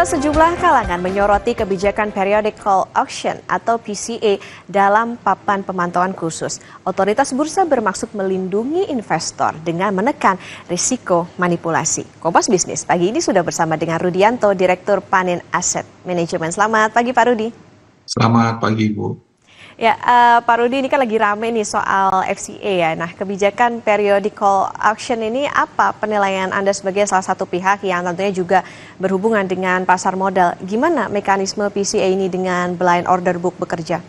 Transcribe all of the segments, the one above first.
Sejumlah kalangan menyoroti kebijakan Periodic Call Auction atau PCA dalam papan pemantauan khusus. Otoritas bursa bermaksud melindungi investor dengan menekan risiko manipulasi. Kompas Bisnis pagi ini sudah bersama dengan Rudianto, Direktur Panin Asset Management. Selamat pagi Pak Rudi. Selamat pagi Bu. Ya, Pak Rudi, ini kan lagi rame nih soal FCA ya. Nah, kebijakan Periodic Call Auction ini apa penilaian Anda sebagai salah satu pihak yang tentunya juga berhubungan dengan pasar modal? Gimana mekanisme PCA ini dengan blind order book bekerja?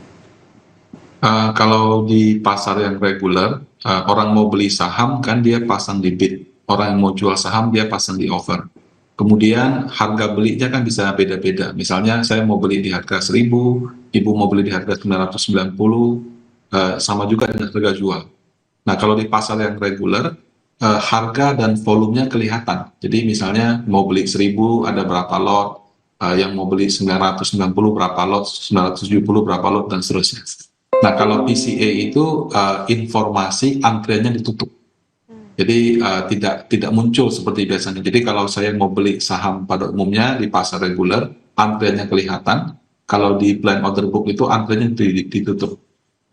Kalau di pasar yang reguler, orang mau beli saham kan dia pasang di bid. Orang yang mau jual saham dia pasang di offer. Kemudian harga belinya kan bisa beda-beda. Misalnya saya mau beli di harga 1.000, Ibu mau beli di harga 990, sama juga dengan harga jual. Nah, kalau di pasar yang reguler, harga dan volumenya kelihatan. Jadi misalnya mau beli 1.000 ada berapa lot, yang mau beli 990 berapa lot, 970 berapa lot, dan seterusnya. Nah, kalau PCA itu informasi antriannya ditutup. Jadi tidak muncul seperti biasanya. Jadi kalau saya mau beli saham pada umumnya di pasar reguler, antriannya kelihatan. Kalau di blind order book itu antriannya ditutup.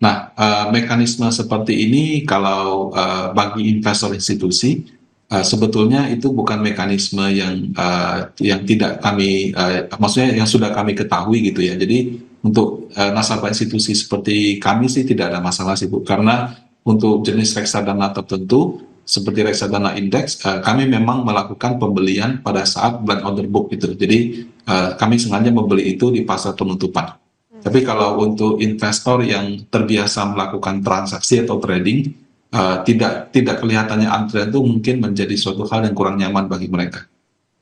Nah, mekanisme seperti ini kalau bagi investor institusi, sebetulnya itu bukan mekanisme yang tidak kami, maksudnya yang sudah kami ketahui gitu ya. Jadi untuk nasabah institusi seperti kami sih tidak ada masalah sih Bu, karena untuk jenis reksadana tertentu seperti reksadana indeks, kami memang melakukan pembelian pada saat blind order book itu. Jadi kami sengaja membeli itu di pasar penutupan. Tapi kalau untuk investor yang terbiasa melakukan transaksi atau trading, tidak kelihatannya antrian itu mungkin menjadi suatu hal yang kurang nyaman bagi mereka.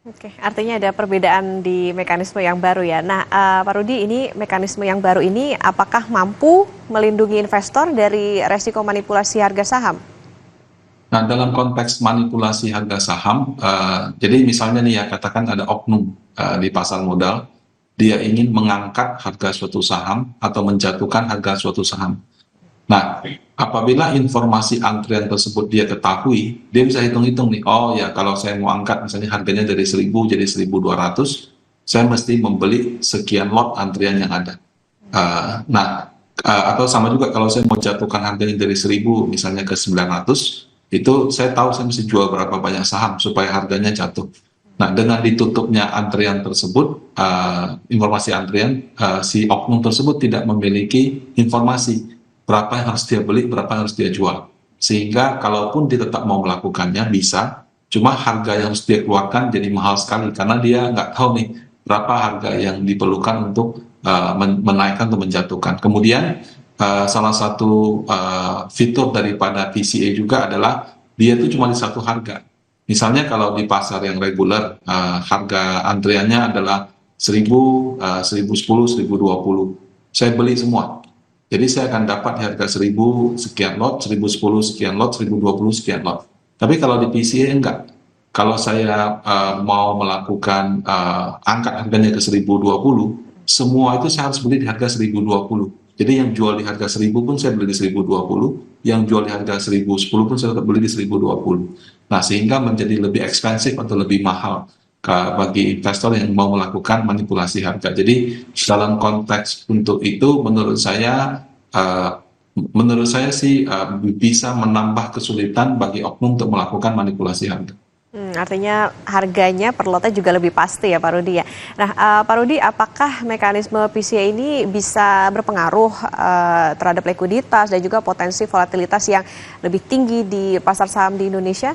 Oke, artinya ada perbedaan di mekanisme yang baru ya. Nah, Pak Rudi, ini mekanisme yang baru ini apakah mampu melindungi investor dari resiko manipulasi harga saham? Nah, dalam konteks manipulasi harga saham, jadi misalnya nih ya, katakan ada oknum di pasar modal, dia ingin mengangkat harga suatu saham atau menjatuhkan harga suatu saham. Nah, apabila informasi antrian tersebut dia ketahui, dia bisa hitung-hitung nih, oh ya kalau saya mau angkat misalnya harganya dari 1.000 jadi 1.200, saya mesti membeli sekian lot antrian yang ada. Atau sama juga kalau saya mau jatuhkan harganya dari 1.000 misalnya ke 900, itu saya tahu saya mesti jual berapa banyak saham supaya harganya jatuh. Nah, dengan ditutupnya antrian tersebut, informasi antrian, si oknum tersebut tidak memiliki informasi berapa yang harus dia beli, berapa yang harus dia jual. Sehingga kalaupun dia tetap mau melakukannya bisa, cuma harga yang harus dia keluarkan jadi mahal sekali karena dia nggak tahu nih berapa harga yang diperlukan untuk menaikkan atau menjatuhkan. Kemudian salah satu fitur daripada PCA juga adalah dia itu cuma di satu harga. Misalnya kalau di pasar yang reguler, harga antriannya adalah 1.000, 1.010, 1.020. Saya beli semua. Jadi saya akan dapat harga 1.000 sekian lot, 1.010 sekian lot, 1.020 sekian lot. Tapi kalau di PCA enggak. Kalau saya mau melakukan angkat harganya ke 1.020, semua itu saya harus beli di harga 1.020. Jadi yang jual di harga 1.000 pun saya beli di 1.020, yang jual di harga 1.010 pun saya tetap beli di 1.020. Nah, sehingga menjadi lebih ekspensif atau lebih mahal bagi investor yang mau melakukan manipulasi harga. Jadi dalam konteks untuk itu menurut saya sih bisa menambah kesulitan bagi oknum untuk melakukan manipulasi harga. Artinya harganya per lotnya juga lebih pasti ya Pak Rudi ya. Nah Pak Rudi, apakah mekanisme PCA ini bisa berpengaruh terhadap likuiditas dan juga potensi volatilitas yang lebih tinggi di pasar saham di Indonesia?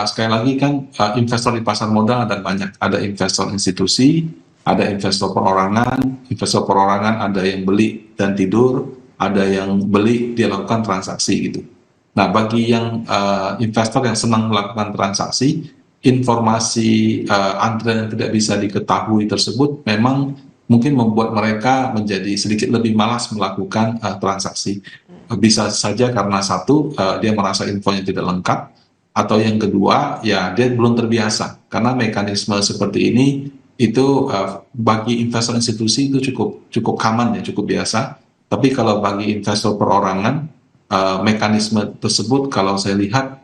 Sekali lagi kan investor di pasar modal ada banyak. Ada investor institusi, ada investor perorangan. Investor perorangan ada yang beli dan tidur, ada yang beli dia lakukan transaksi gitu. Nah, bagi yang investor yang senang melakukan transaksi, informasi antrian yang tidak bisa diketahui tersebut memang mungkin membuat mereka menjadi sedikit lebih malas melakukan transaksi. Bisa saja karena satu, dia merasa infonya tidak lengkap, atau yang kedua, ya dia belum terbiasa. Karena mekanisme seperti ini, itu bagi investor institusi itu cukup common ya, cukup biasa. Tapi kalau bagi investor perorangan, mekanisme tersebut kalau saya lihat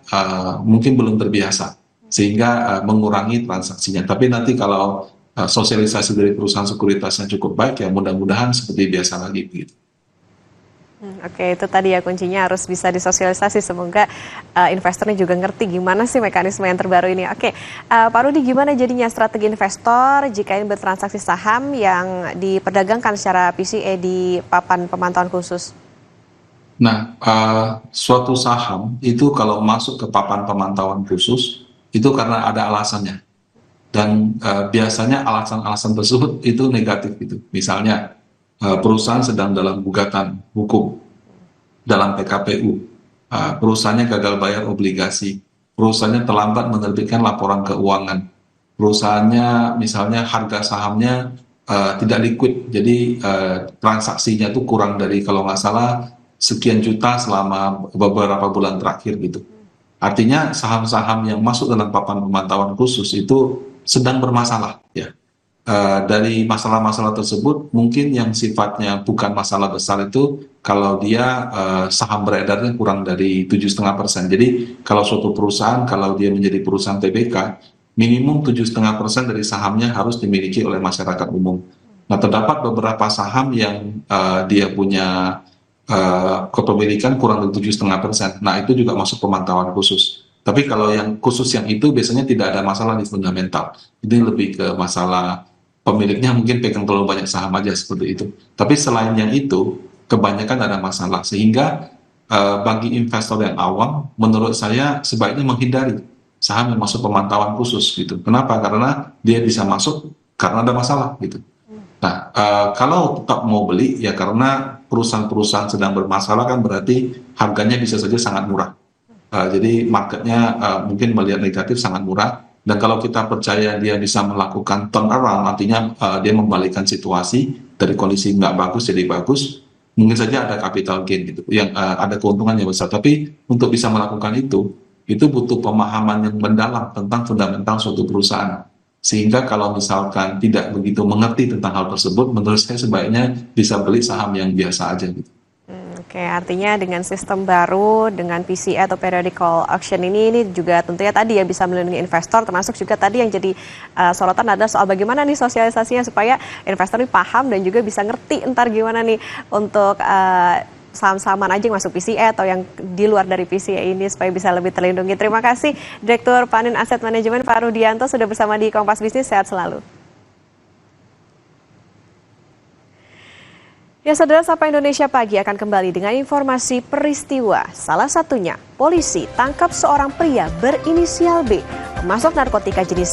mungkin belum terbiasa. sehingga mengurangi transaksinya. Tapi nanti kalau sosialisasi dari perusahaan sekuritasnya cukup baik, ya mudah-mudahan seperti biasa lagi begitu. Oke, itu tadi ya kuncinya harus bisa disosialisasi. Semoga investornya juga ngerti gimana sih mekanisme yang terbaru ini. Oke, Pak Rudi, gimana jadinya strategi investor jika ingin bertransaksi saham yang diperdagangkan secara PCA di papan pemantauan khusus? Nah, suatu saham itu kalau masuk ke papan pemantauan khusus itu karena ada alasannya. Dan biasanya alasan-alasan tersebut itu negatif gitu. Misalnya perusahaan sedang dalam gugatan hukum dalam PKPU, perusahaannya gagal bayar obligasi, perusahaannya terlambat menerbitkan laporan keuangan, perusahaannya misalnya harga sahamnya tidak liquid, jadi transaksinya itu kurang dari kalau nggak salah sekian juta selama beberapa bulan terakhir gitu. Artinya saham-saham yang masuk dalam papan pemantauan khusus itu sedang bermasalah ya. Dari masalah-masalah tersebut mungkin yang sifatnya bukan masalah besar itu kalau dia saham beredarnya kurang dari 7,5%. Jadi kalau suatu perusahaan, kalau dia menjadi perusahaan TBK, minimum 7,5% dari sahamnya harus dimiliki oleh masyarakat umum. Nah, terdapat beberapa saham yang dia punya kepemilikan kurang dari 7,5%. Nah, itu juga masuk pemantauan khusus. Tapi kalau yang khusus yang itu biasanya tidak ada masalah di fundamental. Ini lebih ke masalah pemiliknya mungkin pegang terlalu banyak saham aja seperti itu. Tapi selain yang itu, kebanyakan ada masalah. Sehingga bagi investor yang awam, menurut saya sebaiknya menghindari saham yang masuk pemantauan khusus gitu. Kenapa? Karena dia bisa masuk karena ada masalah gitu. Nah, kalau tetap mau beli ya karena perusahaan-perusahaan sedang bermasalah kan berarti harganya bisa saja sangat murah. Jadi marketnya mungkin melihat negatif sangat murah. Dan kalau kita percaya dia bisa melakukan turnaround, artinya dia membalikkan situasi dari kondisi nggak bagus jadi bagus, mungkin saja ada capital gain gitu, yang ada keuntungan yang besar. Tapi untuk bisa melakukan itu butuh pemahaman yang mendalam tentang fundamental suatu perusahaan. Sehingga kalau misalkan tidak begitu mengerti tentang hal tersebut, menurut saya sebaiknya bisa beli saham yang biasa aja gitu. Oke, artinya dengan sistem baru, dengan PCA atau periodic call auction ini juga tentunya tadi ya bisa melindungi investor, termasuk juga tadi yang jadi sorotan adalah soal bagaimana nih sosialisasinya supaya investor ini paham dan juga bisa ngerti entar gimana nih untuk saham-sahaman aja yang masuk PCA atau yang di luar dari PCA ini supaya bisa lebih terlindungi. Terima kasih Direktur Panin Asset Management Pak Rudianto sudah bersama di Kompas Bisnis, sehat selalu. Ya, saudara, Sapa Indonesia Pagi akan kembali dengan informasi peristiwa. Salah satunya, polisi tangkap seorang pria berinisial B, pemasok narkotika jenis